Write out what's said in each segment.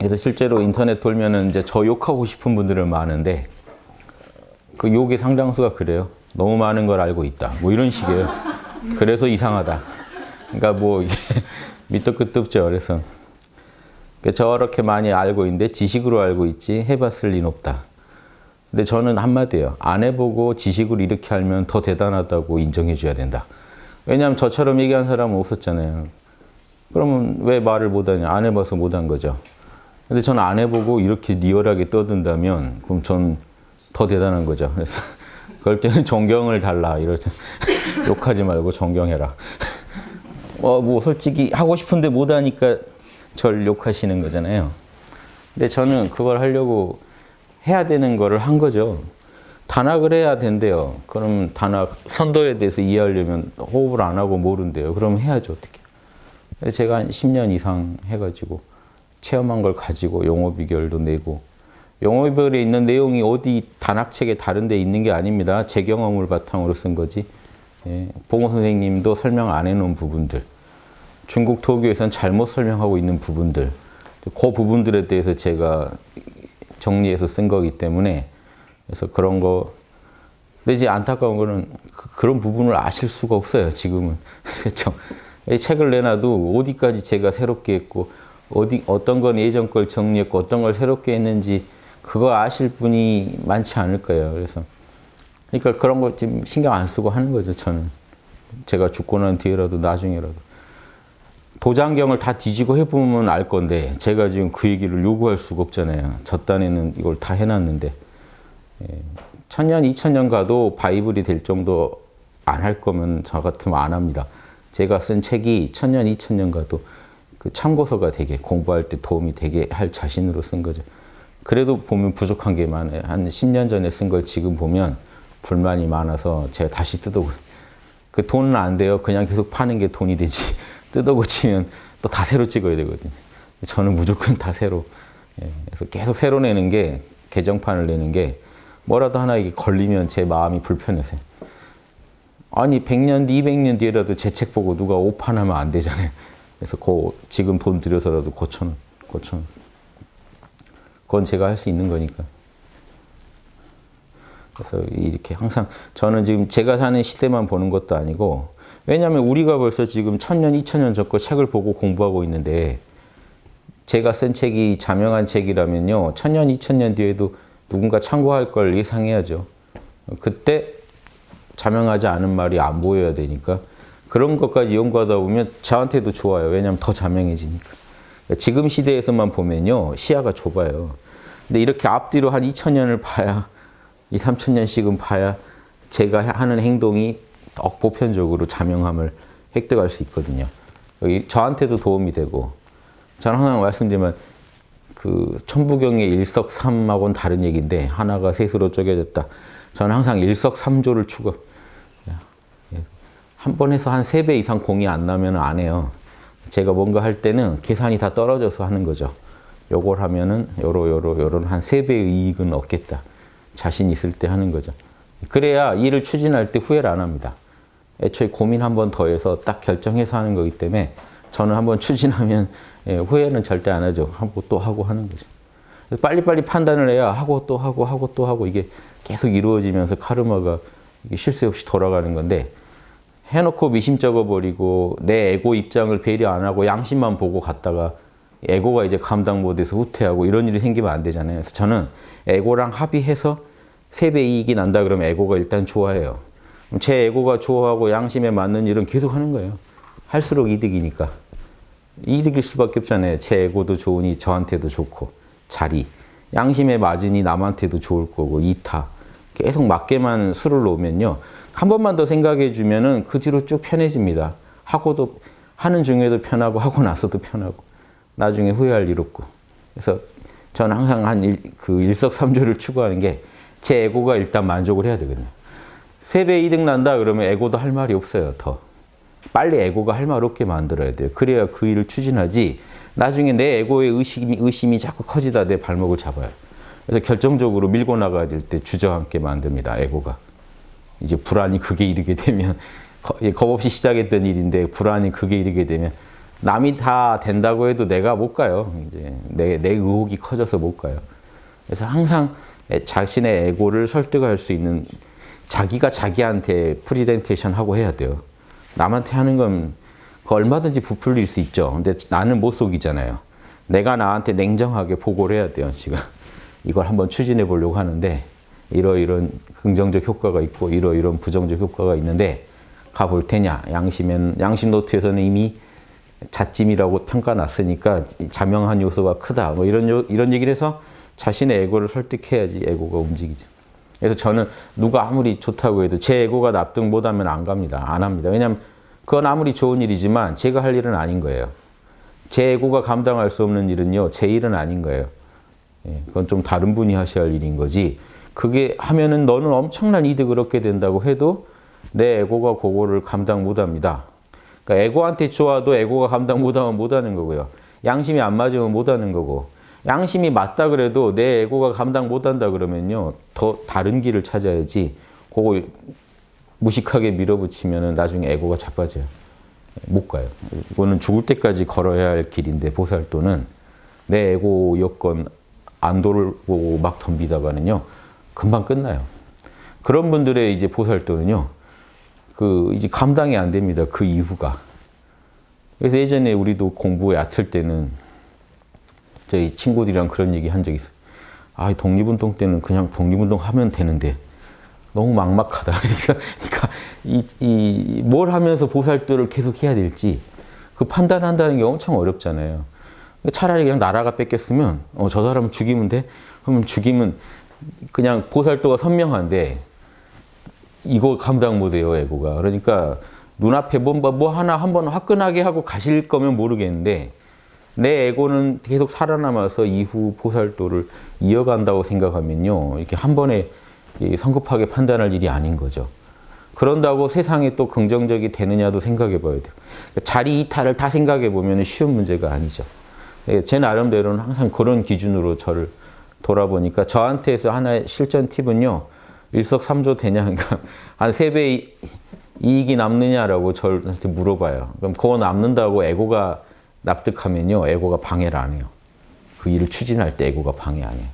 그래서 실제로 인터넷 돌면은 이제 저 욕하고 싶은 분들은 많은데 그 욕의 상당수가 그래요. 너무 많은 걸 알고 있다. 뭐 이런 식이에요. 그래서 이상하다. 그러니까 뭐 이게 밑도 끝도 없죠. 그래서 저렇게 많이 알고 있는데 지식으로 알고 있지 해봤을 리는 없다. 근데 저는 한마디예요. 안 해보고 지식으로 이렇게 알면 더 대단하다고 인정해 줘야 된다. 왜냐하면 저처럼 얘기한 사람은 없었잖아요. 그러면 왜 말을 못하냐? 안 해봐서 못한 거죠. 근데 저는 안 해보고 이렇게 리얼하게 떠든다면 그럼 전 더 대단한 거죠. 그래서 그럴 때는 존경을 달라. 이럴 때 욕하지 말고 존경해라. 뭐 솔직히 하고 싶은데 못하니까 절 욕하시는 거잖아요. 근데 저는 그걸 하려고 해야 되는 거를 한 거죠. 단학을 해야 된대요. 그럼 단학 선도에 대해서 이해하려면 호흡을 안 하고 모른대요. 그럼 해야죠. 어떻게. 제가 한 10년 이상 해가지고 체험한 걸 가지고 용어 비결도 내고 용어 비결에 있는 내용이 어디 단학책에 다른 데 있는 게 아닙니다. 제 경험을 바탕으로 쓴 거지. 예, 봉호 선생님도 설명 안 해놓은 부분들, 중국 도교에서는 잘못 설명하고 있는 부분들, 그 부분들에 대해서 제가 정리해서 쓴 거기 때문에 그래서 그런 거. 근데 이제 안타까운 거는 그런 부분을 아실 수가 없어요. 지금은. 그렇죠. 이 책을 내놔도 어디까지 제가 새롭게 했고 어떤 건 예전 걸 정리했고 어떤 걸 새롭게 했는지 그거 아실 분이 많지 않을 거예요. 그래서 그러니까 그런 거 지금 신경 안 쓰고 하는 거죠. 저는 제가 죽고 난 뒤에라도 나중에라도 도장경을 다 뒤지고 해보면 알 건데 제가 지금 그 얘기를 요구할 수가 없잖아요. 저 딴에는 이걸 다 해놨는데 1000년, 2000년 가도 바이블이 될 정도 안 할 거면 저 같으면 안 합니다. 제가 쓴 책이 1000년, 2000년 가도 그 참고서가 되게 공부할 때 도움이 되게 할 자신으로 쓴 거죠. 그래도 보면 부족한 게 많아요. 한 10년 전에 쓴 걸 지금 보면 불만이 많아서 제가 다시 뜯어고 그 돈은 안 돼요. 그냥 계속 파는 게 돈이 되지. 뜯어고치면 또 다 새로 찍어야 되거든요. 저는 무조건 다 새로. 그래서 계속 새로 내는 게 개정판을 내는 게 뭐라도 하나 이게 걸리면 제 마음이 불편해서요. 아니 100년 뒤, 200년 뒤에라도 제 책 보고 누가 오판하면 안 되잖아요. 그래서 지금 돈 들여서라도 고쳐놓은. 그건 제가 할 수 있는 거니까. 그래서 이렇게 항상 저는 지금 제가 사는 시대만 보는 것도 아니고 왜냐하면 우리가 벌써 지금 1000년, 2000년 전 거 책을 보고 공부하고 있는데 제가 쓴 책이 자명한 책이라면요. 1000년, 2000년 뒤에도 누군가 참고할 걸 예상해야죠. 그때 자명하지 않은 말이 안 보여야 되니까 그런 것까지 연구하다 보면 저한테도 좋아요. 왜냐하면 더 자명해지니까. 지금 시대에서만 보면요. 시야가 좁아요. 근데 이렇게 앞뒤로 한 2000년을 봐야 2, 3000년씩은 봐야 제가 하는 행동이 더 보편적으로 자명함을 획득할 수 있거든요. 여기 저한테도 도움이 되고 저는 항상 말씀드리면 그 천부경의 일석삼하고는 다른 얘기인데 하나가 셋으로 쪼개졌다. 저는 항상 일석삼조를 추구. 한 번 해서 한 3배 이상 공이 안 나면 안 해요. 제가 뭔가 할 때는 계산이 다 떨어져서 하는 거죠. 요걸 하면은 요런 한 3배의 이익은 얻겠다. 자신 있을 때 하는 거죠. 그래야 일을 추진할 때 후회를 안 합니다. 애초에 고민 한 번 더 해서 딱 결정해서 하는 거기 때문에 저는 한번 추진하면 후회는 절대 안 하죠. 하고 또 하고 하는 거죠. 빨리빨리 판단을 해야 하고 또 하고 이게 계속 이루어지면서 카르마가 쉴 새 없이 돌아가는 건데 해놓고 미심쩍어 버리고 내 에고 입장을 배려 안 하고 양심만 보고 갔다가 에고가 이제 감당 못해서 후퇴하고 이런 일이 생기면 안 되잖아요. 그래서 저는 에고랑 합의해서 3배 이익이 난다 그러면 에고가 일단 좋아해요. 제 에고가 좋아하고 양심에 맞는 일은 계속 하는 거예요. 할수록 이득이니까. 이득일 수밖에 없잖아요. 제 에고도 좋으니 저한테도 좋고 자리. 양심에 맞으니 남한테도 좋을 거고 이타. 계속 맞게만 수를 놓으면요. 한 번만 더 생각해 주면은 그 뒤로 쭉 편해집니다. 하고도 하는 중에도 편하고 하고 나서도 편하고 나중에 후회할 일 없고. 그래서 저는 항상 일석삼조를 추구하는 게 제 에고가 일단 만족을 해야 되거든요. 3배 이득 난다 그러면 에고도 할 말이 없어요. 더 빨리 에고가 할 말 없게 만들어야 돼요. 그래야 그 일을 추진하지. 나중에 내 에고의 의심이 자꾸 커지다 내 발목을 잡아요. 그래서 결정적으로 밀고 나가야 될 때 주저앉게 만듭니다. 에고가. 이제 불안이 극에 이르게 되면 겁 없이 시작했던 일인데 불안이 극에 이르게 되면 남이 다 된다고 해도 내가 못 가요. 이제 내 의혹이 커져서 못 가요. 그래서 항상 자신의 에고를 설득할 수 있는 자기가 자기한테 프리젠테이션 하고 해야 돼요. 남한테 하는 건 얼마든지 부풀릴 수 있죠. 근데 나는 못 속이잖아요. 내가 나한테 냉정하게 보고를 해야 돼요. 지금 이걸 한번 추진해 보려고 하는데 이런 긍정적 효과가 있고 이런 부정적 효과가 있는데 가볼 테냐. 양심 노트에서는 이미 자찜이라고 평가났으니까 자명한 요소가 크다. 뭐 이런 얘기를 해서 자신의 에고를 설득해야지 에고가 움직이죠. 그래서 저는 누가 아무리 좋다고 해도 제 에고가 납득 못하면 안 갑니다. 안 합니다. 왜냐하면 그건 아무리 좋은 일이지만 제가 할 일은 아닌 거예요. 제 에고가 감당할 수 없는 일은요. 제 일은 아닌 거예요. 그건 좀 다른 분이 하셔야 할 일인 거지. 그게 하면은 너는 엄청난 이득을 얻게 된다고 해도 내 에고가 그거를 감당 못합니다. 그러니까 에고한테 좋아도 에고가 감당 못하면 못하는 거고요. 양심이 안 맞으면 못하는 거고. 양심이 맞다 그래도 내 에고가 감당 못한다 그러면요. 더 다른 길을 찾아야지. 그거 무식하게 밀어붙이면 나중에 에고가 자빠져요. 못 가요. 이거는 죽을 때까지 걸어야 할 길인데 보살도는 내 에고 여건 안 돌고 막 덤비다가는요. 금방 끝나요. 그런 분들의 이제 보살도는요. 이제 감당이 안 됩니다. 그 이후가. 그래서 예전에 우리도 공부에 얕을 때는 저희 친구들이랑 그런 얘기 한 적이 있어요. 아, 독립운동 때는 그냥 독립운동 하면 되는데 너무 막막하다. 그러니까 뭘 하면서 보살도를 계속 해야 될지 그 판단한다는 게 엄청 어렵잖아요. 차라리 그냥 나라가 뺏겼으면 저 사람 죽이면 돼? 그러면 죽이면 그냥 보살도가 선명한데 이거 감당 못해요, 에고가. 그러니까 눈앞에 뭐 하나 한번 화끈하게 하고 가실 거면 모르겠는데 내 에고는 계속 살아남아서 이후 보살도를 이어간다고 생각하면요. 이렇게 한 번에 성급하게 판단할 일이 아닌 거죠. 그런다고 세상에 또 긍정적이 되느냐도 생각해 봐야 돼요. 자리 이탈을 다 생각해 보면 쉬운 문제가 아니죠. 제 나름대로는 항상 그런 기준으로 저를 돌아보니까 저한테서 하나의 실전 팁은요. 일석삼조 되냐, 그러니까 한 3배 이익이 남느냐라고 저한테 물어봐요. 그럼 그거 남는다고 에고가 납득하면요. 에고가 방해를 안 해요. 그 일을 추진할 때 에고가 방해 안 해요.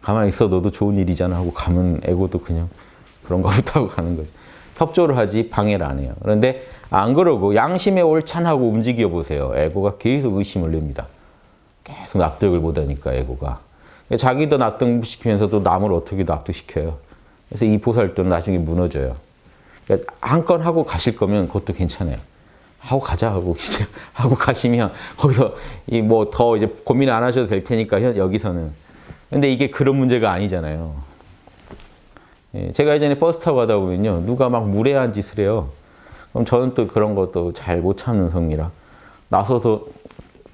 가만히 있어 너도 좋은 일이잖아 하고 가면 에고도 그냥 그런가 보다 하고 가는 거죠. 협조를 하지 방해를 안 해요. 그런데 안 그러고 양심에 옳찬하고 움직여 보세요. 에고가 계속 의심을 냅니다. 계속 납득을 못하니까 에고가. 자기도 납득시키면서도 남을 어떻게 납득시켜요. 그래서 이 보살도는 나중에 무너져요. 그러니까 한 건 하고 가실 거면 그것도 괜찮아요. 하고 가자 하고 이제 하고 가시면 거기서 뭐 더 이제 고민 안 하셔도 될 테니까 여기서는. 근데 이게 그런 문제가 아니잖아요. 제가 예전에 버스 타고 가다 보면요. 누가 막 무례한 짓을 해요. 그럼 저는 또 그런 것도 잘 못 참는 성이라 나서서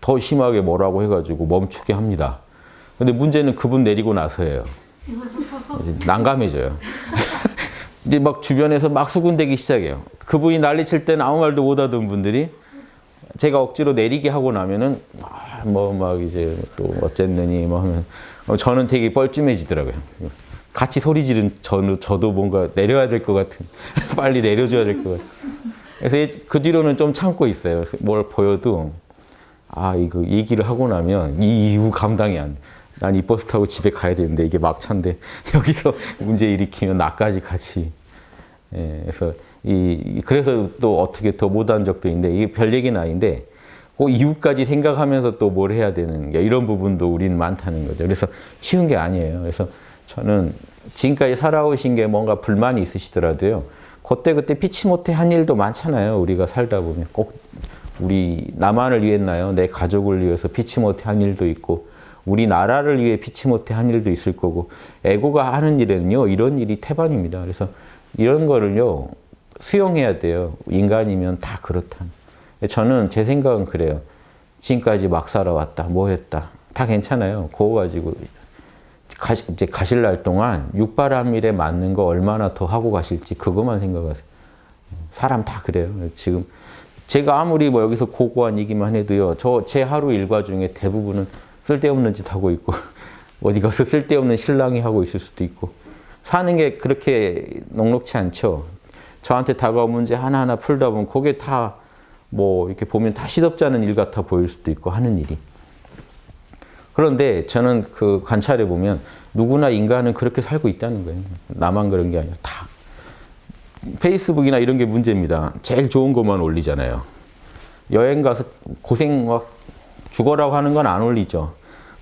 더 심하게 뭐라고 해가지고 멈추게 합니다. 근데 문제는 그분 내리고 나서예요. 이제 난감해져요. 이제 막 주변에서 막 수군대기 시작해요. 그분이 난리칠 때는 아무 말도 못 하던 분들이 제가 억지로 내리게 하고 나면은 뭐 막 이제 또 어쨌느니 뭐 하면 저는 되게 뻘쭘해지더라고요. 같이 소리 지른 저도 뭔가 내려야 될 것 같은 빨리 내려줘야 될 것 같은. 그래서 그 뒤로는 좀 참고 있어요. 뭘 보여도 이거 얘기를 하고 나면 이 이후 감당이 안 돼. 난 이 버스 타고 집에 가야 되는데 이게 막차인데 여기서 문제 일으키면 나까지 같이. 그래서 또 어떻게 더 못한 적도 있는데 이게 별 얘기는 아닌데 그 이후까지 생각하면서 또 뭘 해야 되는 게 이런 부분도 우리는 많다는 거죠. 그래서 쉬운 게 아니에요. 그래서 저는 지금까지 살아오신 게 뭔가 불만이 있으시더라도요. 그때 피치 못해 한 일도 많잖아요. 우리가 살다 보면 꼭 우리 나만을 위했나요? 내 가족을 위해서 피치 못해 한 일도 있고 우리나라를 위해 피치 못해 한 일도 있을 거고 에고가 하는 일에는요. 이런 일이 태반입니다. 그래서 이런 거를요. 수용해야 돼요. 인간이면 다 그렇다. 저는 제 생각은 그래요. 지금까지 막 살아왔다. 뭐 했다. 다 괜찮아요. 그거 가지고 이제 가실 날 동안 육바람일에 맞는 거 얼마나 더 하고 가실지 그것만 생각하세요. 사람 다 그래요. 지금 제가 아무리 뭐 여기서 고고한 얘기만 해도요. 제 하루 일과 중에 대부분은 쓸데없는 짓 하고 있고 어디 가서 쓸데없는 실랑이 하고 있을 수도 있고 사는 게 그렇게 녹록치 않죠. 저한테 다가온 문제 하나하나 풀다 보면 그게 다 뭐 이렇게 보면 다 시덥지 않은 일 같아 보일 수도 있고 하는 일이. 그런데 저는 그 관찰해 보면 누구나 인간은 그렇게 살고 있다는 거예요. 나만 그런 게 아니라 다. 페이스북이나 이런 게 문제입니다. 제일 좋은 것만 올리잖아요. 여행 가서 고생 막 죽어라고 하는 건 안 올리죠.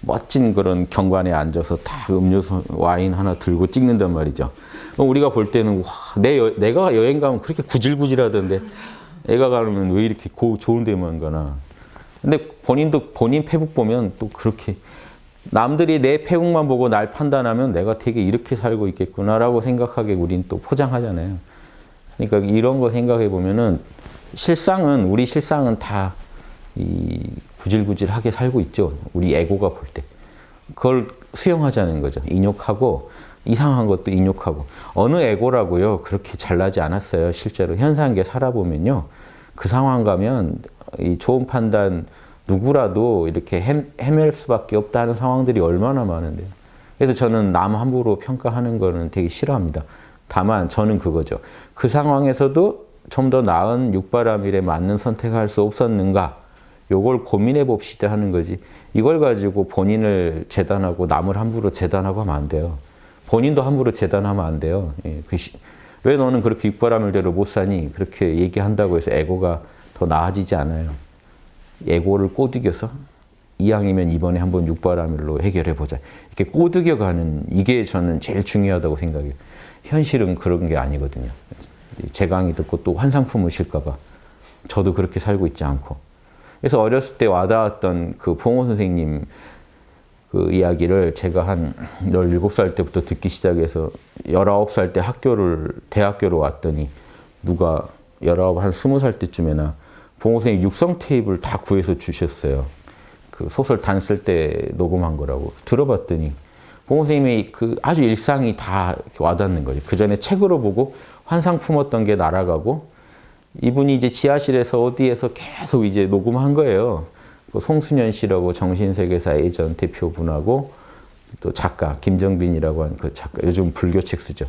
멋진 그런 경관에 앉아서 다 음료수 와인 하나 들고 찍는단 말이죠. 우리가 볼 때는 와, 내가 여행 가면 그렇게 구질구질하던데 애가 가면 왜 이렇게 좋은 데만 가나. 근데 본인도 본인 페북 보면 또 그렇게 남들이 내 페북만 보고 날 판단하면 내가 되게 이렇게 살고 있겠구나라고 생각하게 우린 또 포장하잖아요. 그러니까 이런 거 생각해 보면은 우리 실상은 다 이 구질구질하게 살고 있죠. 우리 에고가 볼 때. 그걸 수용하자는 거죠. 인욕하고 이상한 것도 인욕하고. 어느 에고라고요. 그렇게 잘나지 않았어요. 실제로 현상계 살아보면요. 그 상황 가면 이 좋은 판단 누구라도 이렇게 헤맬 수밖에 없다는 상황들이 얼마나 많은데요. 그래서 저는 남 함부로 평가하는 거는 되게 싫어합니다. 다만 저는 그거죠. 그 상황에서도 좀 더 나은 육바라밀에 맞는 선택을 할 수 없었는가? 요걸 고민해 봅시다 하는 거지. 이걸 가지고 본인을 재단하고 남을 함부로 재단하고 하면 안 돼요. 본인도 함부로 재단하면 안 돼요. 예, 왜 너는 그렇게 육바라밀대로 못 사니? 그렇게 얘기한다고 해서 에고가 더 나아지지 않아요. 에고를 꼬드겨서 이왕이면 이번에 한번 육바라밀로 해결해 보자. 이렇게 꼬드겨가는 이게 저는 제일 중요하다고 생각해요. 현실은 그런 게 아니거든요. 제 강의 듣고 또 환상품 오실까 봐 저도 그렇게 살고 있지 않고. 그래서 어렸을 때 와닿았던 그 봉호 선생님 그 이야기를 제가 한 17살 때부터 듣기 시작해서 19살 때 대학교로 왔더니 누가 19, 한 20살 때쯤에나 봉호 선생님 육성 테이프를 다 구해서 주셨어요. 그 소설 단 쓸 때 녹음한 거라고. 들어봤더니 봉호 선생님의 그 아주 일상이 다 와닿는 거죠. 그 전에 책으로 보고 환상 품었던 게 날아가고 이분이 이제 지하실에서 어디에서 계속 이제 녹음한 거예요. 그 송순현 씨라고 정신세계사 예전 대표분하고 또 작가 김정빈이라고 하는 그 작가 요즘 불교책 쓰죠.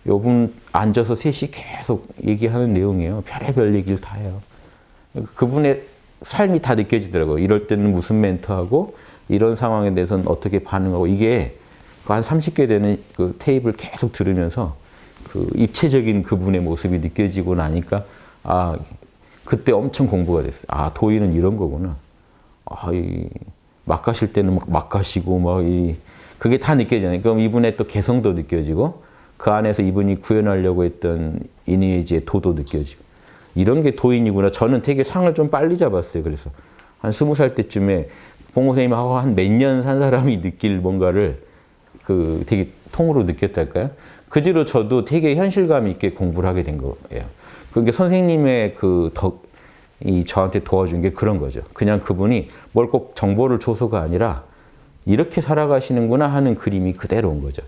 요분 앉아서 셋이 계속 얘기하는 내용이에요. 별의별 얘기를 다 해요. 그분의 삶이 다 느껴지더라고요. 이럴 때는 무슨 멘트하고 이런 상황에 대해서는 어떻게 반응하고 이게 한 30개 되는 그 테이프를 계속 들으면서 그 입체적인 그분의 모습이 느껴지고 나니까 아, 그때 엄청 공부가 됐어요. 아, 도인은 이런 거구나. 아, 막 가실 때는 막 가시고, 그게 다 느껴지잖아요. 그럼 이분의 또 개성도 느껴지고, 그 안에서 이분이 구현하려고 했던 인의의지의 도도 느껴지고. 이런 게 도인이구나. 저는 되게 상을 좀 빨리 잡았어요. 그래서 한 20살 때쯤에 봉호 선생님하고 한 몇 년 산 사람이 느낄 뭔가를 그 되게 통으로 느꼈달까요? 그 뒤로 저도 되게 현실감 있게 공부를 하게 된 거예요. 그게 선생님의 저한테 도와준 게 그런 거죠. 그냥 그분이 뭘 꼭 정보를 줘서가 아니라 이렇게 살아가시는구나 하는 그림이 그대로 온 거죠.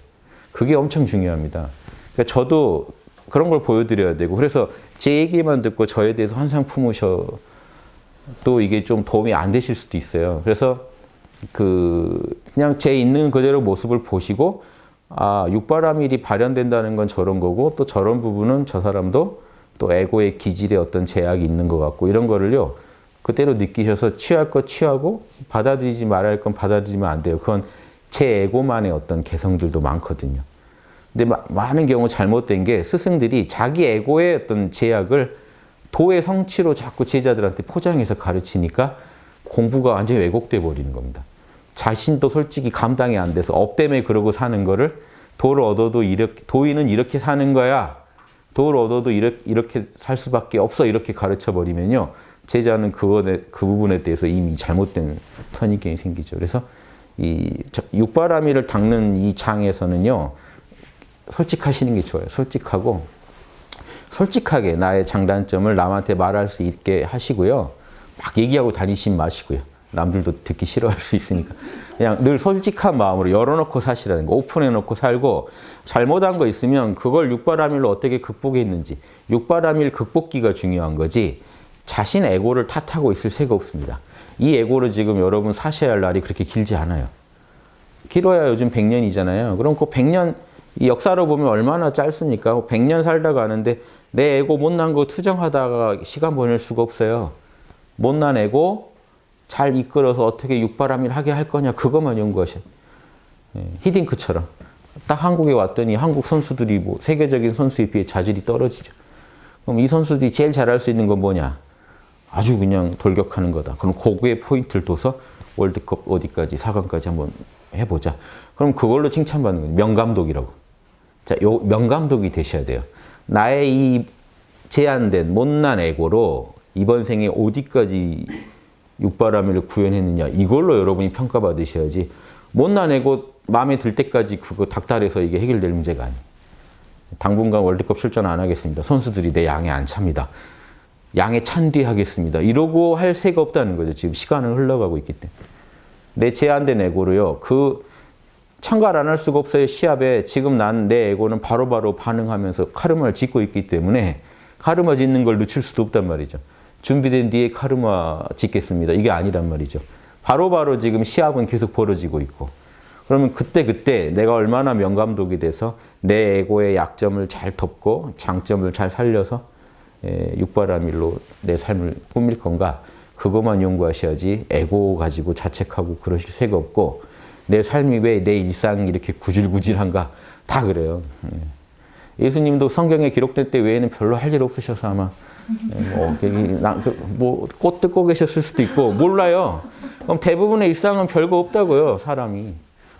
그게 엄청 중요합니다. 그러니까 저도 그런 걸 보여드려야 되고 그래서 제 얘기만 듣고 저에 대해서 환상 품으셔도 이게 좀 도움이 안 되실 수도 있어요. 그래서 그냥 제 있는 그대로 모습을 보시고 아, 육바라밀이 발현된다는 건 저런 거고 또 저런 부분은 저 사람도 또 에고의 기질에 어떤 제약이 있는 것 같고 이런 거를요. 그대로 느끼셔서 취할 거 취하고 받아들이지 말아야 할 건 받아들이면 안 돼요. 그건 제 에고만의 어떤 개성들도 많거든요. 근데 많은 경우 잘못된 게 스승들이 자기 에고의 어떤 제약을 도의 성취로 자꾸 제자들한테 포장해서 가르치니까 공부가 완전히 왜곡돼 버리는 겁니다. 자신도 솔직히 감당이 안 돼서 업되매 그러고 사는 거를 도를 얻어도 도인은 이렇게 사는 거야. 도를 얻어도 이렇게 살 수밖에 없어 이렇게 가르쳐버리면요. 제자는 그 부분에 대해서 이미 잘못된 선입견이 생기죠. 그래서 이 육바라밀을 닦는 이 장에서는요. 솔직하시는 게 좋아요. 솔직하게 나의 장단점을 남한테 말할 수 있게 하시고요. 막 얘기하고 다니시지 마시고요. 남들도 듣기 싫어할 수 있으니까. 그냥 늘 솔직한 마음으로 열어놓고 사시라는 거. 오픈해놓고 살고 잘못한 거 있으면 그걸 육바라밀로 어떻게 극복했는지. 육바라밀 극복기가 중요한 거지 자신 에고를 탓하고 있을 새가 없습니다. 이 에고를 지금 여러분 사셔야 할 날이 그렇게 길지 않아요. 길어야 요즘 100년이잖아요. 그럼 그 100년 이 역사로 보면 얼마나 짧습니까? 100년 살다 가는데 내 에고 못난 거 투정하다가 시간 보낼 수가 없어요. 못난 애고 잘 이끌어서 어떻게 육바람일 하게 할 거냐 그것만 연구하셔야 돼요. 히딩크처럼 딱 한국에 왔더니 한국 선수들이 뭐 세계적인 선수에 비해 자질이 떨어지죠. 그럼 이 선수들이 제일 잘할 수 있는 건 뭐냐? 아주 그냥 돌격하는 거다. 그럼 그거에 포인트를 둬서 월드컵 어디까지 4강까지 한번 해보자. 그럼 그걸로 칭찬받는 거예요. 명감독이라고. 자, 요 명감독이 되셔야 돼요. 나의 이 제한된 못난 에고로 이번 생에 어디까지 육바라밀을 구현했느냐 이걸로 여러분이 평가받으셔야지 못난 에고 마음에 들 때까지 그거 닥달해서 이게 해결될 문제가 아니에요. 당분간 월드컵 출전 안 하겠습니다. 선수들이 내 양에 안 찹니다. 양에 찬 뒤 하겠습니다. 이러고 할 새가 없다는 거죠. 지금 시간은 흘러가고 있기 때문에. 내 제한된 에고로요. 그 참가를 안 할 수가 없어요. 시합에 지금 난 내 에고는 바로바로 반응하면서 카르마를 짓고 있기 때문에 카르마 짓는 걸 늦출 수도 없단 말이죠. 준비된 뒤에 카르마 짓겠습니다. 이게 아니란 말이죠. 바로바로 지금 시합은 계속 벌어지고 있고 그러면 그때 내가 얼마나 명감독이 돼서 내 에고의 약점을 잘 덮고 장점을 잘 살려서 육바라밀로 내 삶을 꾸밀 건가 그것만 연구하셔야지 에고 가지고 자책하고 그러실 새가 없고 내 삶이 왜 내 일상이 이렇게 구질구질한가 다 그래요. 예수님도 성경에 기록될 때 외에는 별로 할 일 없으셔서 아마 뭐 꽃 뜯고 계셨을 수도 있고 몰라요. 그럼 대부분의 일상은 별거 없다고요. 사람이.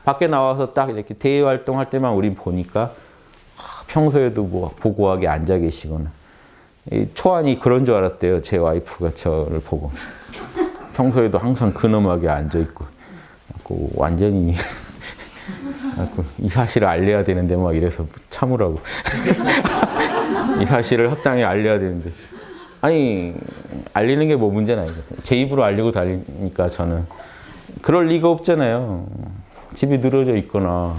밖에 나와서 딱 이렇게 대외 활동할 때만 우린 보니까 평소에도 뭐 보고하게 앉아 계시거나 초안이 그런 줄 알았대요. 제 와이프가 저를 보고 평소에도 항상 근엄하게 앉아 있고 완전히 이 사실을 알려야 되는데 막 이래서 참으라고 이 사실을 합당히 알려야 되는데 아니 알리는 게 뭐 문제는 아니거든요. 제 입으로 알리고 다니니까 저는 그럴 리가 없잖아요. 집에 늘어져 있거나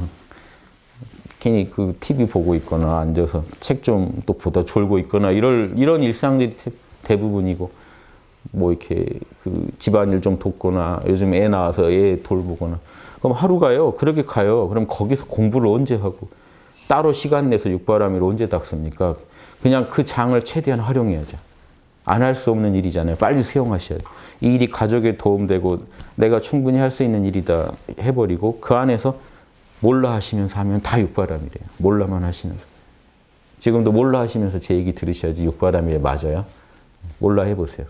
괜히 그 TV 보고 있거나 앉아서 책 좀 또 보다 졸고 있거나 이런 일상들이 대부분이고 뭐 이렇게 그 집안일 좀 돕거나 요즘 애 낳아서 애 돌보거나 그럼 하루가요 그렇게 가요. 그럼 거기서 공부를 언제 하고 따로 시간 내서 육바라밀을 언제 닦습니까? 그냥 그 장을 최대한 활용해야죠. 안 할 수 없는 일이잖아요. 빨리 수용하셔야 돼요. 이 일이 가족에 도움되고 내가 충분히 할 수 있는 일이다 해버리고 그 안에서 몰라 하시면서 하면 다 육바라밀이에요. 몰라만 하시면서. 지금도 몰라 하시면서 제 얘기 들으셔야지 육바라밀에 맞아요. 몰라 해보세요.